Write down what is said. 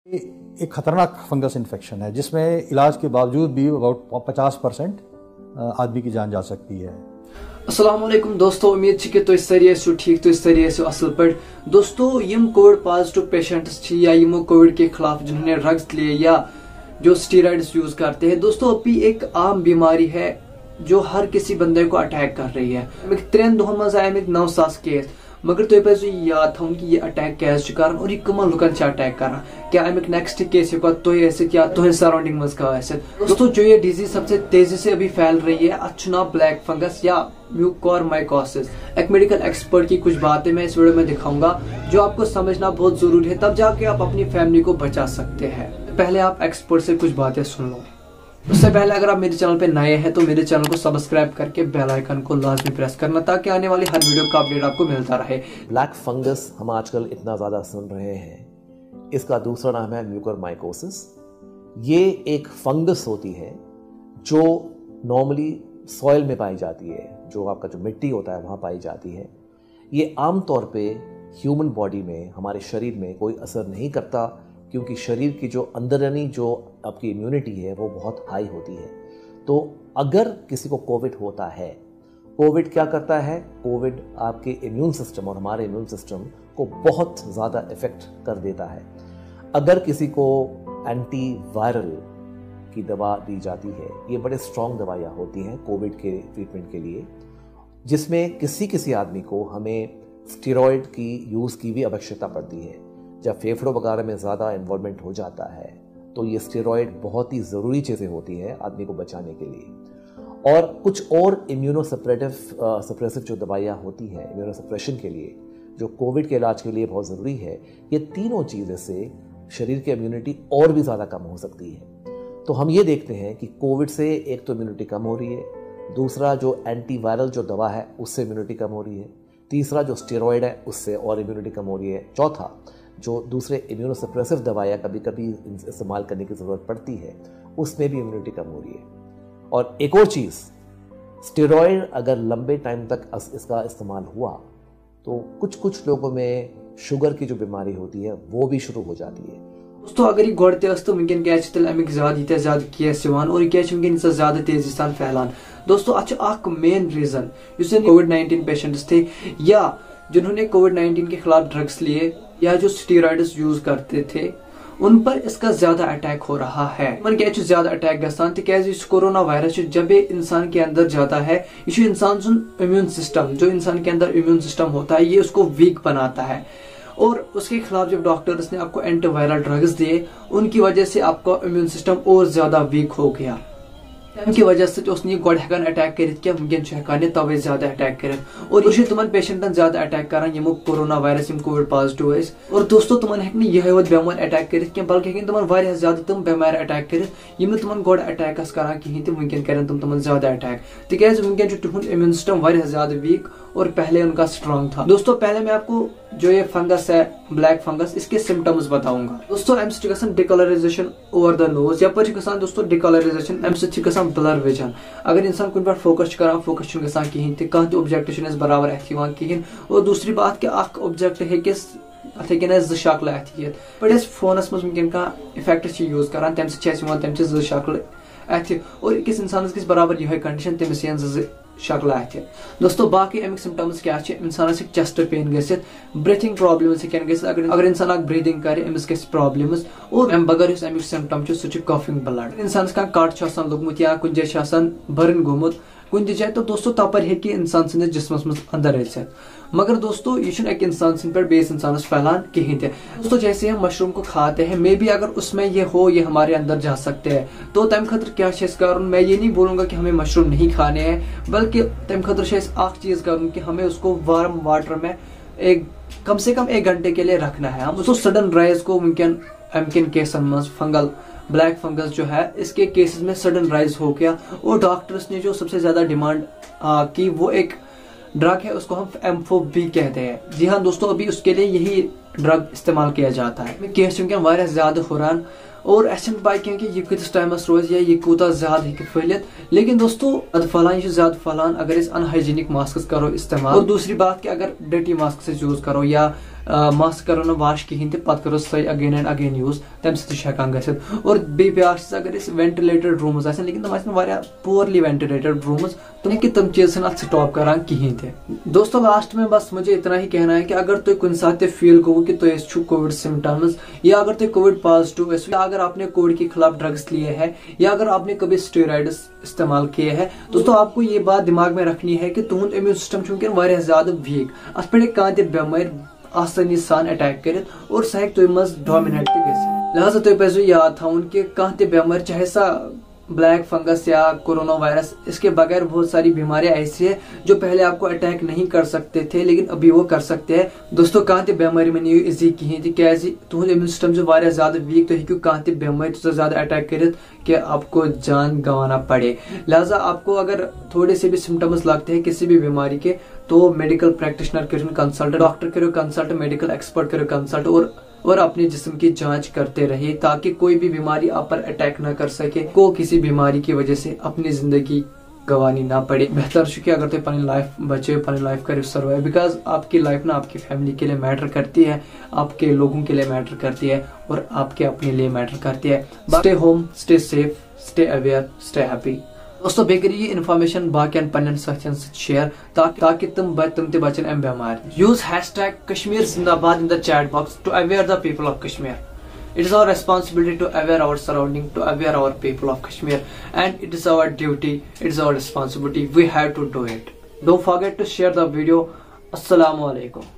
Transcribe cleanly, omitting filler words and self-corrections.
एक खतरनाक fungus infection है जिसमें इलाज के बावजूद भी अबाउट 50% आदमी की जान जा सकती है। अस्सलाम वालेकुम दोस्तों, उम्मीद है कि तुम सारी आसो ठीक, तुम सारी आसो असल पे। दोस्तों यम कोविड पॉजिटिव पेशेंट्स या यमो कोविड के खिलाफ जिन्होंने ड्रग्स लिए या जो स्टीरॉइड्स यूज करते हैं, दोस्तों अभी एक आम बीमारी है जो हर किसी बंदे को अटैक कर रही है। 3 दोहन मज आए 9,000 केस, मगर तुम पे याद थो कि यह अटैक क्या कर और यह कमन लुकन अटैक कर, क्या अमिक नेक्स्ट केस तुम या तुम सराउंडिंग मज क्या। दोस्तों जो ये डिजीज सबसे तेजी से अभी फैल रही है, अच्छा नाम ब्लैक फंगस या म्यूकोरमाइकोसिस। एक मेडिकल एक्सपर्ट की कुछ बातें मैं इस वीडियो में दिखाऊंगा जो आपको समझना बहुत जरूरी है, तब जाके आप अपनी फैमिली को बचा सकते हैं। पहले आप एक्सपर्ट से कुछ बातें सुन लो। उससे पहले अगर आप मेरे चैनल पे नए हैं तो मेरे चैनल को सब्सक्राइब करके बेल आइकन को लाजमी प्रेस करना ताकि आने वाली हर वीडियो का अपडेट आपको मिलता रहे। ब्लैक फंगस हम आजकल इतना ज़्यादा सुन रहे हैं, इसका दूसरा नाम है म्यूकोरमाइकोसिस। ये एक फंगस होती है जो नॉर्मली सॉइल में पाई जाती है, जो आपका जो मिट्टी होता है वहाँ पाई जाती है। ये आमतौर पे ह्यूमन बॉडी में, हमारे शरीर में कोई असर नहीं करता क्योंकि शरीर की जो अंदरूनी जो आपकी इम्यूनिटी है वो बहुत हाई होती है। तो अगर किसी को कोविड होता है, कोविड क्या करता है, कोविड आपके इम्यून सिस्टम और हमारे इम्यून सिस्टम को बहुत ज़्यादा इफेक्ट कर देता है। अगर किसी को एंटी वायरल की दवा दी जाती है, ये बड़े स्ट्रॉन्ग दवाइयाँ होती हैं कोविड के ट्रीटमेंट के लिए, जिसमें किसी आदमी को हमें स्टेरॉयड की यूज़ की भी आवश्यकता पड़ती है। जब फेफड़ों वगैरह में ज़्यादा इन्वॉल्वमेंट हो जाता है तो ये स्टेरॉयड बहुत ही ज़रूरी चीज़ें होती हैं आदमी को बचाने के लिए। और कुछ और सप्रेसिव जो दवाइयाँ होती हैं इम्यूनोसप्रेशन के लिए, जो कोविड के इलाज के लिए बहुत ज़रूरी है, ये तीनों चीज़ें से शरीर की इम्यूनिटी और भी ज़्यादा कम हो सकती है। तो हम ये देखते हैं कि कोविड से एक तो इम्यूनिटी कम हो रही है, दूसरा जो एंटीवायरल जो दवा है उससे इम्यूनिटी कम हो रही है, तीसरा जो स्टेरॉयड है उससे और इम्यूनिटी कम हो रही है, चौथा जो दूसरे इम्यूनोसप्रेसिव दवाइयाँ कभी कभी इस्तेमाल करने की ज़रूरत पड़ती है उसमें भी इम्यूनिटी कम हो रही है। और एक और चीज़, स्टेरॉयड अगर लंबे टाइम तक इसका इस्तेमाल हुआ तो कुछ लोगों में शुगर की जो बीमारी होती है वो भी शुरू हो जाती है। दोस्तों अगर यह गोड़ तो वनकन क्या अमिक ज्यादा केस और क्या ज्यादा तेजी सान फैलान। दोस्तों अच्छा मेन रीजन कोविड-19 पेशेंट्स थे या जिन्होंने कोविड-19 के खिलाफ ड्रग्स लिए या जो स्टीरॉइड्स यूज करते थे, उन पर इसका ज्यादा अटैक हो रहा है। मन क्या ज्यादा अटैक गसान तिकाज कोरोना वायरस जब इंसान के अंदर जाता है, ये इंसान इम्यून सिस्टम, जो इंसान के अंदर इम्यून सिस्टम होता है, ये उसको वीक बनाता है। और उसके खिलाफ जब डॉक्टर्स ने आपको एंटीवायरल ड्रग्स दिए, उनकी वजह से आपका इम्यून सिस्टम और ज्यादा वीक हो गया। की वजह से गोड हेकान अटैक कर वनकन तवे ज्यादा अटैक कर और यह तुम पेशेंटन ज्यादा अटैक कर यमो कोरोना वायरस कोविड पॉजिटिव। और दोस्तों तुम यह बेमार अटैक कर बल्कि तुम ज्यादा तम बेमार अटैक कर तुम गोड अटैक कर कहें तो वनकन कर तुम ज्यादा अटैक, तिकाज वनकन तुहद इम्यून सिस्टम ज्यादा वीक और पहले उनका स्ट्रॉन्ग था। दोस्तों पहले मैं आपको जो ये फंगस है ब्लैक फंगस, इसके सिम्टम्स बताऊंगा। दोस्तों अम सह डिकलराइजेशन ओवर द नोज, यप दोस्तों डिकलराइजेशन अम सह ब्लर विजन। अगर इंसान कुछ पे फोकस कर कहें तो ऑब्जेक्ट बराबर अथ कहें। और दूसरी बात कि ऑब्जेक्ट हे ज शक्ल अथ पे फोनस मज वनकन कह इफेक्ट यूज कर तम सम ज शक्ल अथ और अकिस इंसान गई बराबर यह कंडीशन तमिस ज शक्ल अथ। दोस्तों बाकी अमिक सिम्टम्स क्या इंसान चेस्ट पेन गसित, ब्रीथिंग प्रॉब्लम्स अगर इंसान ब्रीदिंग करे अमिस गस प्रॉब्लम्स। और अम बगैर अमिक सिम्टम सह कफिंग ब्लड, इंसान कह कट लोगमुत या कुछ जाए बर्न गोमुत कुछ जाए, तो दोस्तों तपर हे इंसान सन्दस जिस्मस मज अंदर अचित। मगर दोस्तों यह एक इंसान पे बेस इंसानस फैलान कहीं थे। दोस्तों जैसे हम मशरूम को खाते हैं, मे भी अगर उसमें ये हो, ये हमारे अंदर जा सकते हैं, तो तम खतर क्या कर, मैं ये नहीं बोलूंगा कि हमें मशरूम नहीं खाने हैं, बल्कि तम खतर चीज कर कि हमें उसको वार्म वाटर में कम से कम 1 घंटे के लिए रखना है। हम उसको सडन राइज को वनकन अमकिन केसन मज फंगल ब्लैक फंगस जो है, इसके केसेस में सडन राइज हो गया और डॉक्टर्स ने जो सबसे ज्यादा डिमांड की वो एक ड्रग है, उसको हम एम्फोबी कहते हैं। जी हाँ दोस्तों, अभी उसके लिए यही ड्रग इस्तेमाल किया जाता है। केस वनकन ज्यादा हुरान और पता कि यह किस टाइमस रोज या यह कूता ज्यादा फैलित। लेकिन दोस्तों फलान ज्यादा फलान अगर अनहाइजीनिक मास्क करो इस्तेमाल। और दूसरी बात कि अगर डर्टी मास्क से यूज करो या मस करो ना वाश कहीं पत करो सही अगेन एंड अगेन यूज तम हेकान गसित और ब्या अगर वेंटिलेटेड रूम्स लेकिन तम पुअरली वेंटिलेटेड रूम्स तम चीज स्टॉप करान कहीं थे। दोस्तों लास्ट में बस मुझे इतना ही कहना है कि अगर तुम कुछ साथ फील करो कि तुम कोविड सिम्टम्स या अगर तुम कोविड पॉजिटिव या अगर आपने कोविड के खिलाफ ड्रग्स लिए हैं या अगर आपने कभी स्टेरॉइड्स इस्तेमाल किए हैं दोस्तों आपको ये बात दिमाग में रखनी है कि तुहद इम्यून सिस्टम वारिया ज्यादा वीक अत पे कह बेमार आसानी सान अटैक कर और सह तुम मज डोमिनेट लिहाजा तुम पे याद थवन कि कह बेमार चाहे सा ब्लैक फंगस या कोरोना वायरस इसके बगैर बहुत सारी बीमारियां ऐसी है जो पहले आपको अटैक नहीं कर सकते थे लेकिन अभी वो कर सकते हैं। दोस्तों कह बेमारी में नहीं इजी कहीं क्या तुहद इम्यून सिस्टम वारिया ज्यादा वीक तो हेकू कह बेमारी तो ज्यादा अटैक कर कि आपको जान गंवाना पड़े। लिहाजा आपको अगर थोड़े से भी सिम्टम्स लगते हैं किसी भी बीमारी के तो मेडिकल प्रैक्टिशनर करो कंसल्ट, डॉक्टर करो कंसल्ट, मेडिकल एक्सपर्ट करो कंसल्ट और अपने जिस्म की जांच करते रहे ताकि कोई भी बीमारी आप पर अटैक ना कर सके, को किसी बीमारी की वजह से अपनी जिंदगी गंवानी ना पड़े। बेहतर शुक्रिया अगर तो अपनी लाइफ बचे, अपनी लाइफ करो सर्वाइव, बिकॉज आपकी लाइफ ना आपकी फैमिली के लिए मैटर करती है, आपके लोगों के लिए मैटर करती है और आपके अपने लिए मैटर करती है। Stay home, stay safe, stay aware, stay happy. दोस्तों बे करिए ये इन्फॉर्मेशन बाकियन पन्न साथियन शेयर ताकि तुम ते बचन अम बेमार। Use #Kashmir Zindabad in the chat box to aware the people of Kashmir. It is our responsibility to aware our surrounding, to aware our people of Kashmir, and it is our duty, it is our responsibility. We have to do it. Don't forget to share the video. Assalamu alaikum.